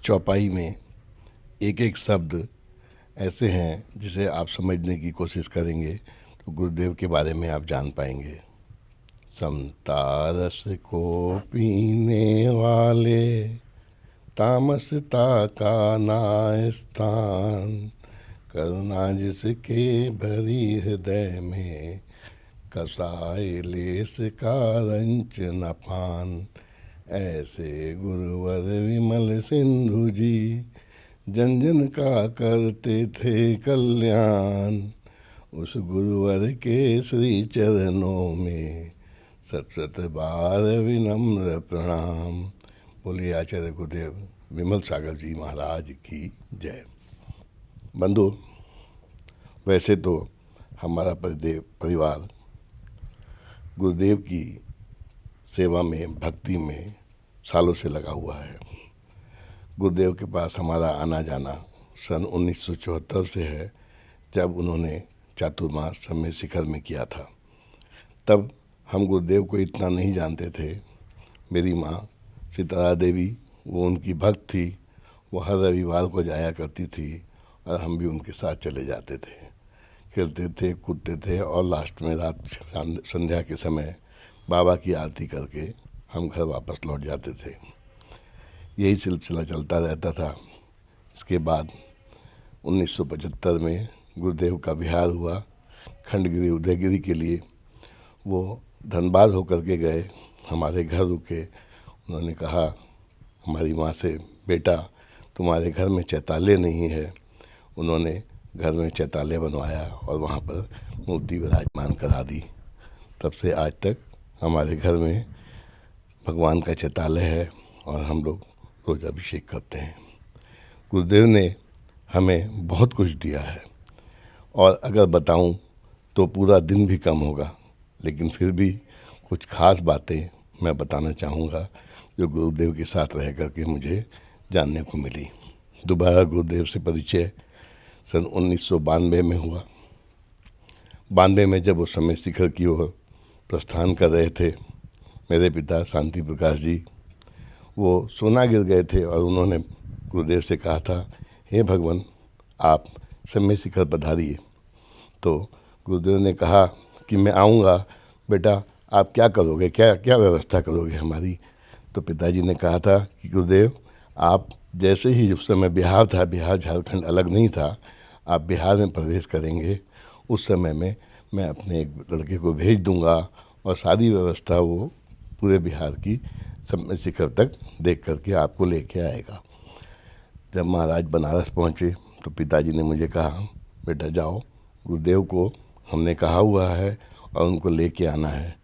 चौपाई में एक एक शब्द ऐसे हैं जिसे आप समझने की कोशिश करेंगे तो गुरुदेव के बारे में आप जान पाएंगे। समता रस को पीने वाले, तामसता का ना स्थान, करुणा जिसके भरी हृदय में, कसाय लेस का रंच न पान। ऐसे गुरुवर विमल सिंधु जी, जन जन का करते थे कल्याण। उस गुरुवर के श्री चरणों में सत सत बार विनम्र प्रणाम। बोलिए आचार्य गुरुदेव विमल सागर जी महाराज की जय। बंधु, वैसे तो हमारा परिवार गुरुदेव की सेवा में, भक्ति में सालों से लगा हुआ है। गुरुदेव के पास हमारा आना जाना सन 1974 से है, जब उन्होंने चातुर्मास समय शिखर में किया था। तब हम गुरुदेव को इतना नहीं जानते थे। मेरी माँ सीतारा देवी, वो उनकी भक्त थी, वो हर रविवार को जाया करती थी और हम भी उनके साथ चले जाते थे, खेलते थे, कूदते थे और लास्ट में रात संध्या के समय बाबा की आरती करके हम घर वापस लौट जाते थे। यही सिलसिला चलता रहता था। इसके बाद 1975 में गुरुदेव का विहार हुआ खंडगिरी उदयगिरी के लिए। वो धनबाद होकर के गए, हमारे घर रुके। उन्होंने कहा हमारी माँ से, बेटा तुम्हारे घर में चैताल्य नहीं है। उन्होंने घर में चैताल्य बनवाया और वहाँ पर मूर्ति विराजमान करा दी। तब से आज तक हमारे घर में भगवान का चैताल्य है और हम लोग रोज अभिषेक करते हैं। गुरुदेव ने हमें बहुत कुछ दिया है और अगर बताऊं तो पूरा दिन भी कम होगा, लेकिन फिर भी कुछ खास बातें मैं बताना चाहूँगा जो गुरुदेव के साथ रह करके मुझे जानने को मिली। दोबारा गुरुदेव से परिचय सन 1992 में हुआ। 92 में जब उस समय शिखर की ओर प्रस्थान कर रहे थे, मेरे पिता शांति प्रकाश जी, वो सोना गिर गए थे और उन्होंने गुरुदेव से कहा था, हे भगवान आप समय शिखर पधारिए। तो गुरुदेव ने कहा कि मैं आऊँगा, बेटा आप क्या करोगे, क्या क्या व्यवस्था करोगे हमारी। तो पिताजी ने कहा था कि गुरुदेव आप जैसे ही उस समय बिहार था, बिहार झारखंड अलग नहीं था, आप बिहार में प्रवेश करेंगे, उस समय में मैं अपने एक लड़के को भेज दूंगा और सारी व्यवस्था वो पूरे बिहार की समय शिखर तक देख करके आपको लेके आएगा। जब महाराज बनारस पहुँचे तो पिताजी ने मुझे कहा, बेटा जाओ, गुरुदेव को हमने कहा हुआ है और उनको लेके आना है।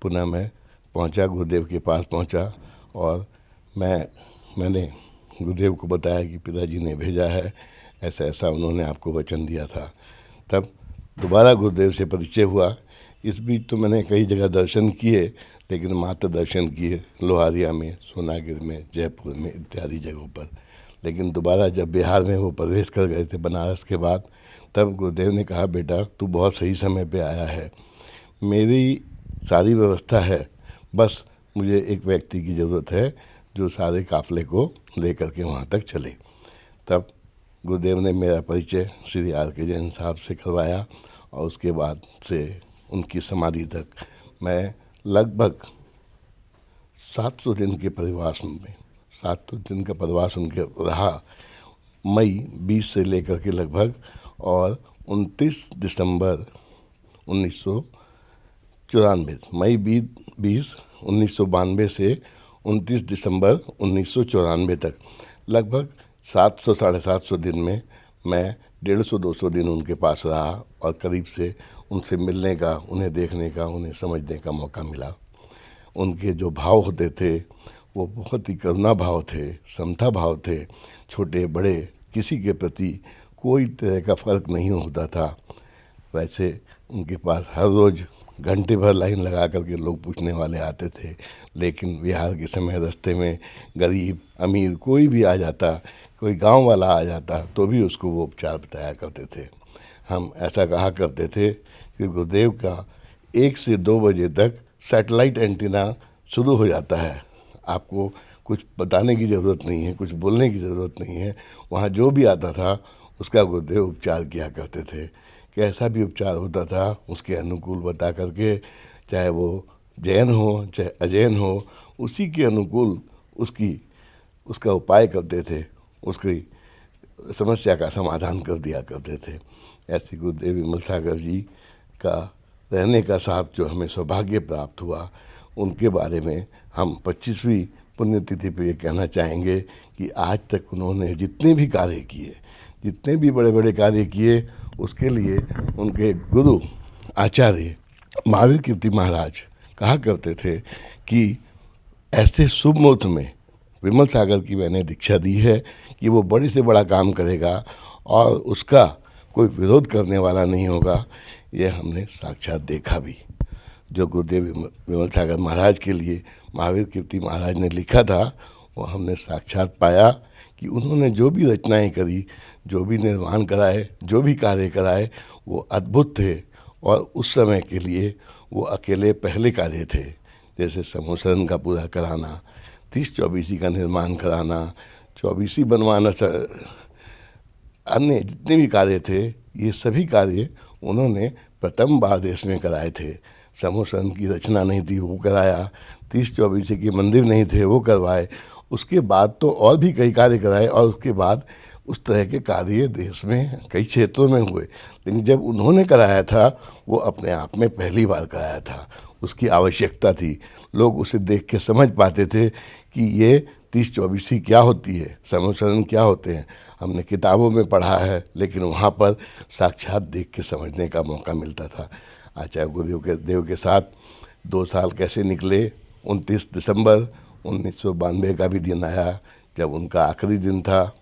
पुनः मैं पहुंचा, गुरुदेव के पास पहुंचा और मैंने गुरुदेव को बताया कि पिताजी ने भेजा है, ऐसा ऐसा उन्होंने आपको वचन दिया था। तब दोबारा गुरुदेव से परिचय हुआ। इस बीच तो मैंने कई जगह दर्शन किए, लेकिन मात्र दर्शन किए लोहारिया में, सोनागिर में, जयपुर में इत्यादि जगहों पर। लेकिन दोबारा जब बिहार में वो प्रवेश कर गए थे बनारस के बाद, तब गुरुदेव ने कहा, बेटा तू बहुत सही समय पे आया है, मेरी सारी व्यवस्था है, बस मुझे एक व्यक्ति की ज़रूरत है जो सारे काफ़िले को ले करके वहाँ तक चले। तब गुरुदेव ने मेरा परिचय श्री आर के जैन साहब से करवाया और उसके बाद से उनकी समाधि तक मैं लगभग 700 दिन के प्रवास में, 700 दिन का प्रवास उनके रहा, मई 20 से लेकर के लगभग, और 29 दिसंबर 1994, मई 20 1992 से 29 दिसंबर 1994 तक लगभग 700 साढ़े 700 दिन में मैं 150-200 दिन उनके पास रहा और करीब से उनसे मिलने का, उन्हें देखने का, उन्हें समझने का मौका मिला। उनके जो भाव होते थे वो बहुत ही करुणा भाव थे, समता भाव थे, छोटे बड़े किसी के प्रति कोई तरह का फ़र्क नहीं होता था। वैसे उनके पास हर रोज़ घंटे भर लाइन लगा करके लोग पूछने वाले आते थे, लेकिन बिहार के समय रास्ते में गरीब अमीर कोई भी आ जाता, कोई गांव वाला आ जाता, तो भी उसको वो उपचार बताया करते थे। हम ऐसा कहा करते थे कि गुरुदेव का 1 से 2 बजे तक सैटेलाइट एंटीना शुरू हो जाता है, आपको कुछ बताने की ज़रूरत नहीं है, कुछ बोलने की ज़रूरत नहीं है। वहाँ जो भी आता था उसका गुरुदेव उपचार किया करते थे। कैसा भी उपचार होता था उसके अनुकूल बता करके, चाहे वो जैन हो चाहे अजैन हो, उसी के अनुकूल उसका उपाय करते थे, उसकी समस्या का समाधान कर दिया करते थे। ऐसे गुरुदेव विमल सागर जी का रहने का साथ जो हमें सौभाग्य प्राप्त हुआ, उनके बारे में हम 25वीं पुण्यतिथि पे ये कहना चाहेंगे कि आज तक उन्होंने जितने भी कार्य किए, जितने भी बड़े बड़े कार्य किए, उसके लिए उनके गुरु आचार्य महावीर कीर्ति महाराज कहा करते थे कि ऐसे शुभ मुहूर्त में विमल सागर की मैंने दीक्षा दी है कि वो बड़े से बड़ा काम करेगा और उसका कोई विरोध करने वाला नहीं होगा। ये हमने साक्षात देखा भी। जो गुरुदेव विमल सागर महाराज के लिए महावीर कीर्ति महाराज ने लिखा था, वो हमने साक्षात पाया कि उन्होंने जो भी रचनाएं करी, जो भी निर्माण कराए, जो भी कार्य कराए, वो अद्भुत थे और उस समय के लिए वो अकेले पहले कार्य थे। जैसे समूह शरण का पूरा कराना, 30-24 का निर्माण कराना, 24 बनवाना, अन्य जितने भी कार्य थे, ये सभी कार्य उन्होंने प्रथम बार देश में कराए थे। समूह शरण की रचना नहीं थी, वो कराया। 30-24 के मंदिर नहीं थे, वो करवाए। उसके बाद तो और भी कई कार्य कराए और उसके बाद उस तरह के कार्य देश में कई क्षेत्रों में हुए, लेकिन जब उन्होंने कराया था वो अपने आप में पहली बार कराया था। उसकी आवश्यकता थी, लोग उसे देख के समझ पाते थे कि ये 30-24 क्या होती है, समूह शरण क्या होते हैं। हमने किताबों में पढ़ा है, लेकिन वहाँ पर साक्षात देख के समझने का मौका मिलता था। आचार्य गुरुदेव के साथ 2 साल कैसे निकले। 29 दिसंबर 1992 का भी दिन आया जब उनका आखिरी दिन था।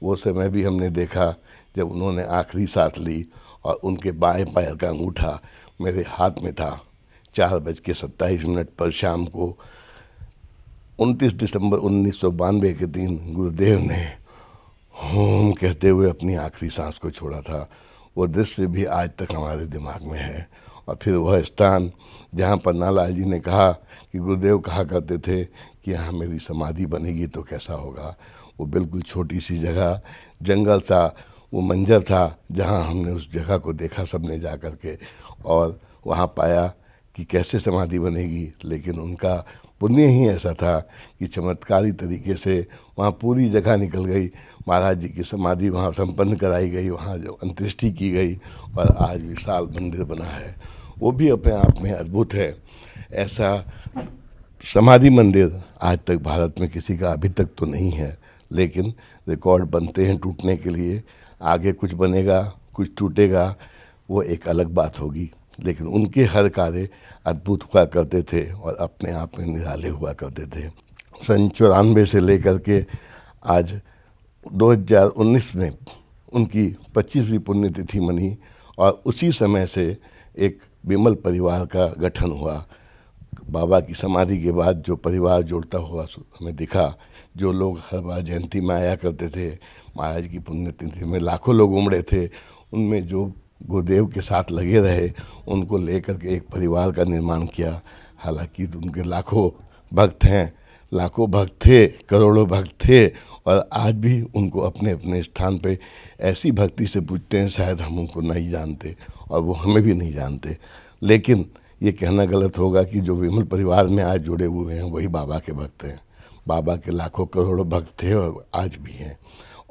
वो समय भी हमने देखा जब उन्होंने आखिरी सांस ली और उनके बाएं पैर का अंगूठा मेरे हाथ में था। 4:27 पर शाम को 29 दिसंबर 1992 के दिन गुरुदेव ने होम कहते हुए अपनी आखिरी सांस को छोड़ा था। वो दृश्य भी आज तक हमारे दिमाग में है। और फिर वह स्थान जहाँ पन्नालाल जी ने कहा कि गुरुदेव कहा करते थे कि यहाँ मेरी समाधि बनेगी तो कैसा होगा, वो बिल्कुल छोटी सी जगह, जंगल सा वो मंजर था, जहाँ हमने उस जगह को देखा सबने जा कर के, और वहाँ पाया कि कैसे समाधि बनेगी। लेकिन उनका पुण्य ही ऐसा था कि चमत्कारी तरीके से वहाँ पूरी जगह निकल गई। महाराज जी की समाधि वहाँ संपन्न कराई गई, वहाँ जो अंत्येष्टि की गई और आज विशाल मंदिर बना है, वो भी अपने आप में अद्भुत है। ऐसा समाधि मंदिर आज तक भारत में किसी का अभी तक तो नहीं है, लेकिन रिकॉर्ड बनते हैं टूटने के लिए। आगे कुछ बनेगा, कुछ टूटेगा, वो एक अलग बात होगी, लेकिन उनके हर कार्य अद्भुत हुआ करते थे और अपने आप में निराले हुआ करते थे। सन 94 से लेकर के आज 2019 में उनकी 25वीं पुण्यतिथि मनी और उसी समय से एक विमल परिवार का गठन हुआ। बाबा की समाधि के बाद जो परिवार जुड़ता हुआ हमें दिखा, जो लोग हर बार जयंती में आया करते थे, महाराज की पुण्यतिथि में लाखों लोग उमड़े थे, उनमें जो गुरुदेव के साथ लगे रहे, उनको लेकर के एक परिवार का निर्माण किया। हालांकि उनके लाखों भक्त हैं, लाखों भक्त थे, करोड़ों भक्त थे, और आज भी उनको अपने अपने स्थान पे ऐसी भक्ति से पूजते हैं, शायद हम उनको नहीं जानते और वो हमें भी नहीं जानते। लेकिन ये कहना गलत होगा कि जो विमल परिवार में आज जुड़े हुए हैं वही बाबा के भक्त हैं। बाबा के लाखों करोड़ों भक्त थे और आज भी हैं।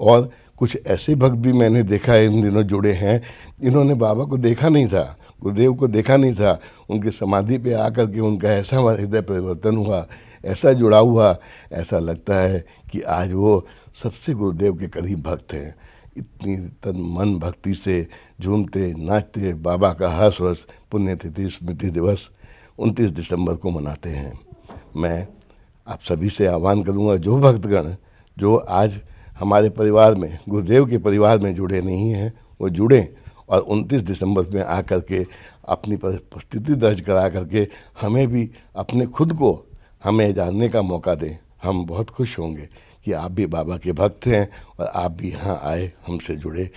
और कुछ ऐसे भक्त भी मैंने देखा है इन दिनों जुड़े हैं, जिन्होंने बाबा को देखा नहीं था, गुरुदेव को देखा नहीं था, उनकी समाधि पे आकर के उनका ऐसा हृदय परिवर्तन हुआ, ऐसा जुड़ाव हुआ, ऐसा लगता है कि आज वो सबसे गुरुदेव के करीब भक्त हैं। इतनी तन मन भक्ति से झूमते नाचते बाबा का हर वर्ष पुण्यतिथि स्मृति दिवस 29 दिसंबर को मनाते हैं। मैं आप सभी से आह्वान करूंगा, जो भक्तगण जो आज हमारे परिवार में, गुरुदेव के परिवार में जुड़े नहीं हैं, वो जुड़ें और 29 दिसंबर में आकर के अपनी उपस्थिति दर्ज करा करके हमें भी अपने खुद को हमें जानने का मौका दें। हम बहुत खुश होंगे कि आप भी बाबा के भक्त हैं और आप भी यहाँ आए, हमसे जुड़े,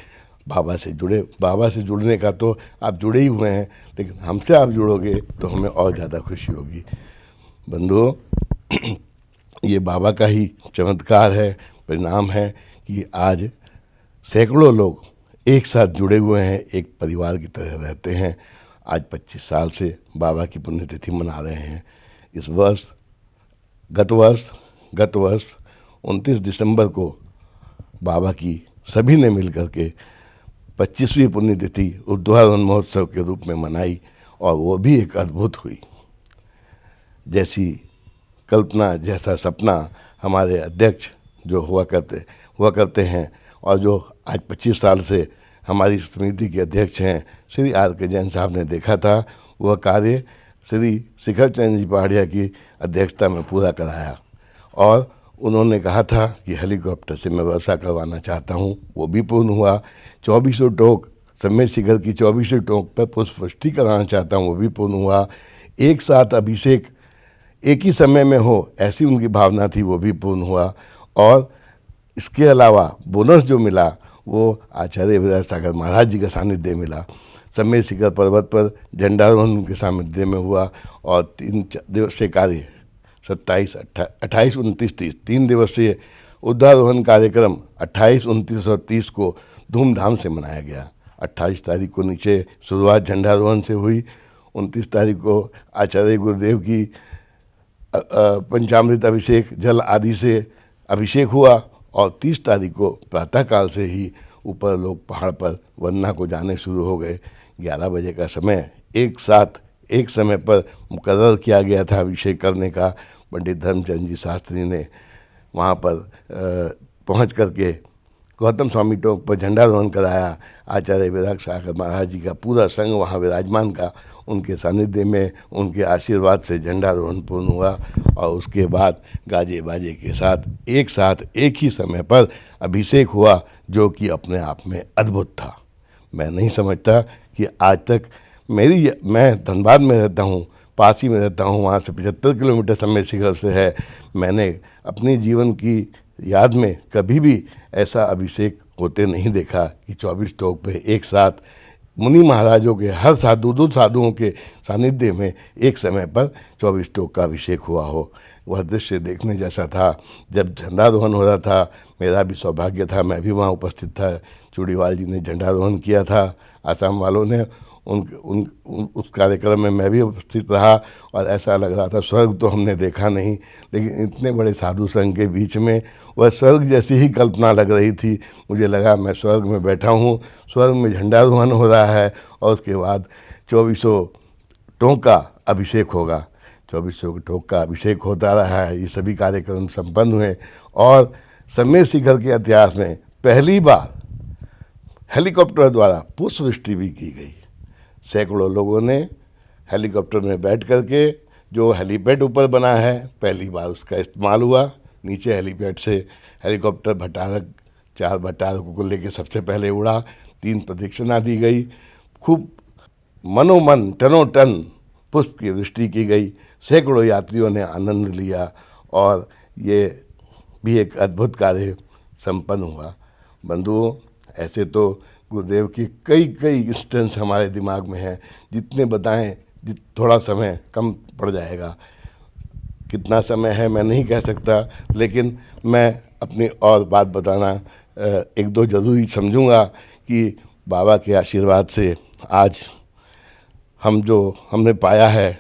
बाबा से जुड़े। बाबा से जुड़ने का तो आप जुड़े ही हुए हैं, लेकिन हमसे आप जुड़ोगे तो हमें और ज़्यादा खुशी होगी। बंधुओं, ये बाबा का ही चमत्कार है, परिणाम है कि आज सैकड़ों लोग एक साथ जुड़े हुए हैं, एक परिवार की तरह रहते हैं। आज 25 साल से बाबा की पुण्यतिथि मना रहे हैं। इस वर्ष गत वर्ष 29 दिसंबर को बाबा की सभी ने मिलकर के 25वीं पुण्यतिथि उद्वारण महोत्सव के रूप में मनाई, और वो भी एक अद्भुत हुई। जैसी कल्पना, जैसा सपना हमारे अध्यक्ष जो हुआ करते हैं और जो आज 25 साल से हमारी समिति के अध्यक्ष हैं श्री R.K. जैन साहब ने देखा था, वह कार्य श्री शिखर चंद्र जी पहाड़िया की अध्यक्षता में पूरा कराया। और उन्होंने कहा था कि हेलीकॉप्टर से मैं व्यवस्था करवाना चाहता हूँ, वो भी पूर्ण हुआ। 2400 टोक सम्मेद शिखर की 2400 टोक पर पुष्पवृष्टि कराना चाहता हूँ, वो भी पूर्ण हुआ। एक साथ अभिषेक एक ही समय में हो, ऐसी उनकी भावना थी, वो भी पूर्ण हुआ। और इसके अलावा बोनस जो मिला वो आचार्य विद्यासागर महाराज जी का सानिध्य मिला। सम्मेद शिखर पर्वत पर झंडारोहण उनके सानिध्य में हुआ और 3 दिवसीय कार्य 27, 28, 29, 30 3 दिवसीय उद्धारोहण कार्यक्रम 28, 29 और 30 को धूमधाम से मनाया गया। 28 तारीख को नीचे शुरुआत झंडारोहण से हुई। 29 तारीख को आचार्य गुरुदेव की पंचामृत अभिषेक जल आदि से अभिषेक हुआ और 30 तारीख को प्रातःकाल से ही ऊपर लोग पहाड़ पर वंदना को जाने शुरू हो गए। 11 बजे का समय एक साथ एक समय पर मुकर्रर किया गया था अभिषेक करने का। पंडित धर्मचंद जी शास्त्री ने वहाँ पर पहुँच करके गौतम स्वामी टोक पर झंडारोहण कराया। आचार्य विद्यासागर महाराज जी का पूरा संघ वहाँ विराजमान का, उनके सानिध्य में उनके आशीर्वाद से झंडारोहण पूर्ण हुआ। और उसके बाद गाजे बाजे के साथ एक ही समय पर अभिषेक हुआ, जो कि अपने आप में अद्भुत था। मैं नहीं समझता कि आज तक मैं धनबाद में रहता हूँ, पास ही में रहता हूँ, वहाँ से 75 किलोमीटर सम्मेद शिखर से है। मैंने अपने जीवन की याद में कभी भी ऐसा अभिषेक होते नहीं देखा कि 24 टोक पे एक साथ मुनि महाराजों के हर साधु 2 साधुओं के सानिध्य में एक समय पर 24 टोक का अभिषेक हुआ हो। वह दृश्य देखने जैसा था। जब झंडारोहण हो रहा था, मेरा भी सौभाग्य था, मैं भी वहाँ उपस्थित था। चूड़ीवाल जी ने झंडारोहण किया था, आसाम वालों ने। उस कार्यक्रम में मैं भी उपस्थित रहा और ऐसा लग रहा था स्वर्ग तो हमने देखा नहीं, लेकिन इतने बड़े साधु संघ के बीच में वह स्वर्ग जैसी ही कल्पना लग रही थी। मुझे लगा मैं स्वर्ग में बैठा हूँ, स्वर्ग में झंडारोहण हो रहा है और उसके बाद 2400 टोक का अभिषेक होगा। 2400 टोक का अभिषेक होता रहा है। ये सभी कार्यक्रम संपन्न हुए और सम्मेद शिखर के इतिहास में पहली बार हेलीकॉप्टर द्वारा पुष्पवृष्टि भी की गई। सैकड़ों लोगों ने हेलीकॉप्टर में बैठ करके, जो हेलीपैड ऊपर बना है, पहली बार उसका इस्तेमाल हुआ। नीचे हेलीपैड से हेलीकॉप्टर भटारक 4 भटारकों को लेकर सबसे पहले उड़ा। 3 प्रदक्षिणा दी गई। खूब मनोमन टनों टन पुष्प की वृष्टि की गई। सैकड़ों यात्रियों ने आनंद लिया और ये भी एक अद्भुत कार्य संपन्न हुआ। बंधुओं, ऐसे तो गुरुदेव की कई इंस्टेंस हमारे दिमाग में हैं, जितने बताएं थोड़ा समय कम पड़ जाएगा। कितना समय है मैं नहीं कह सकता, लेकिन मैं अपनी और बात बताना 1-2 जरूरी समझूंगा कि बाबा के आशीर्वाद से आज हमने पाया है।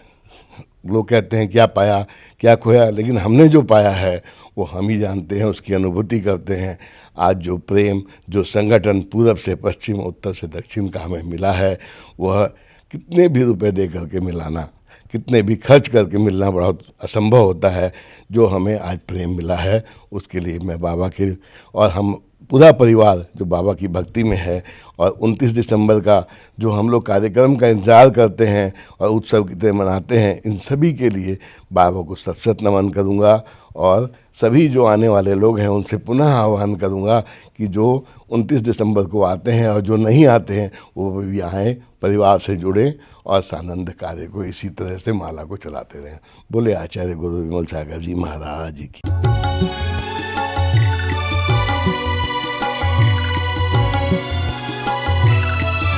लोग कहते हैं क्या पाया क्या खोया, लेकिन हमने जो पाया है वो हम ही जानते हैं, उसकी अनुभूति करते हैं। आज जो प्रेम, जो संगठन पूरब से पश्चिम, उत्तर से दक्षिण का हमें मिला है, वह कितने भी रुपए दे करके मिलाना, कितने भी खर्च करके मिलना बहुत असंभव होता है। जो हमें आज प्रेम मिला है, उसके लिए मैं बाबा के और हम पूरा परिवार जो बाबा की भक्ति में है और 29 दिसंबर का जो हम लोग कार्यक्रम का इंतज़ार करते हैं और उत्सव की तरह मनाते हैं, इन सभी के लिए बाबा को सत नमन करूँगा। और सभी जो आने वाले लोग हैं उनसे पुनः आह्वान करूँगा कि जो 29 दिसंबर को आते हैं और जो नहीं आते हैं वो भी आएँ, परिवार से जुड़ें और सानंद कार्य को इसी तरह से माला को चलाते रहें। बोले आचार्य गुरु विमल सागर जी महाराज की।